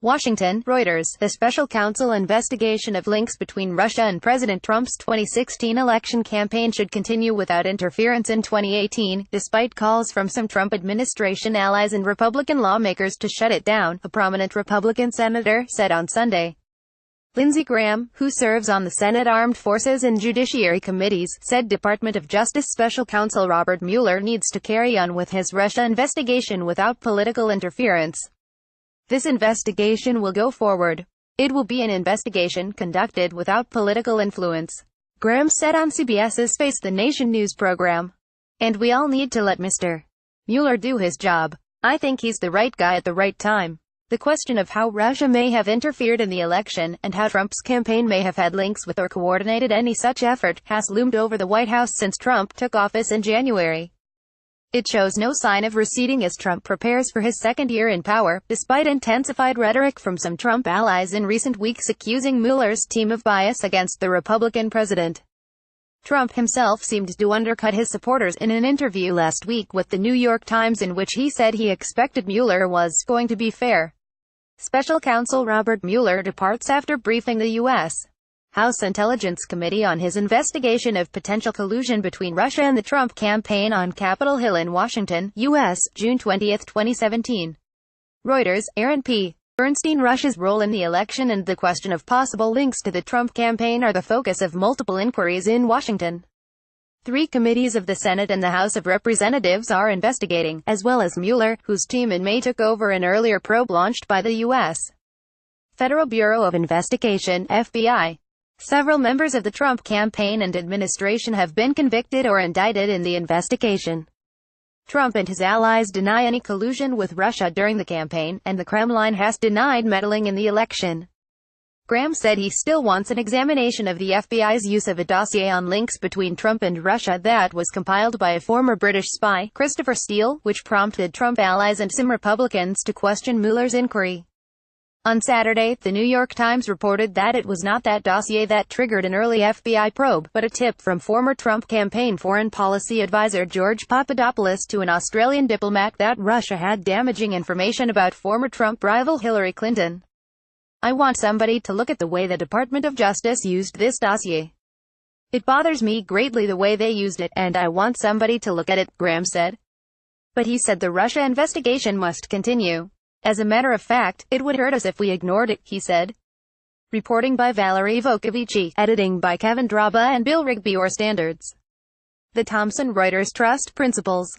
Washington, Reuters. The special counsel investigation of links between Russia and President Trump's 2016 election campaign should continue without interference in 2018, despite calls from some Trump administration allies and Republican lawmakers to shut it down, a prominent Republican senator said on Sunday. Lindsey Graham, who serves on the Senate Armed Forces and Judiciary Committees, said Department of Justice Special Counsel Robert Mueller needs to carry on with his Russia investigation without political interference. This investigation will go forward. It will be an investigation conducted without political influence, Graham said on CBS's Face the Nation news program. And we all need to let Mr. Mueller do his job. I think he's the right guy at the right time. The question of how Russia may have interfered in the election, and how Trump's campaign may have had links with or coordinated any such effort, has loomed over the White House since Trump took office in January. It shows no sign of receding as Trump prepares for his second year in power, despite intensified rhetoric from some Trump allies in recent weeks accusing Mueller's team of bias against the Republican president. Trump himself seemed to undercut his supporters in an interview last week with the New York Times in which he said he expected Mueller was going to be fair. Special counsel Robert Mueller departs after briefing the U.S. House Intelligence Committee on his investigation of potential collusion between Russia and the Trump campaign on Capitol Hill in Washington, U.S., June 20, 2017. Reuters. Aaron P. Bernstein. Russia's role in the election and the question of possible links to the Trump campaign are the focus of multiple inquiries in Washington. 3 committees of the Senate and the House of Representatives are investigating, as well as Mueller, whose team in May took over an earlier probe launched by the U.S. Federal Bureau of Investigation, FBI. Several members of the Trump campaign and administration have been convicted or indicted in the investigation. Trump and his allies deny any collusion with Russia during the campaign, and the Kremlin has denied meddling in the election. Graham said he still wants an examination of the FBI's use of a dossier on links between Trump and Russia that was compiled by a former British spy, Christopher Steele, which prompted Trump allies and some Republicans to question Mueller's inquiry. On Saturday, the New York Times reported that it was not that dossier that triggered an early FBI probe, but a tip from former Trump campaign foreign policy advisor George Papadopoulos to an Australian diplomat that Russia had damaging information about former Trump rival Hillary Clinton. I want somebody to look at the way the Department of Justice used this dossier. It bothers me greatly the way they used it, and I want somebody to look at it, Graham said. But he said the Russia investigation must continue. As a matter of fact, it would hurt us if we ignored it, he said. Reporting by Valerie Volkovici, editing by Kevin Draba and Bill Rigby. Or Standards. The Thomson Reuters Trust Principles.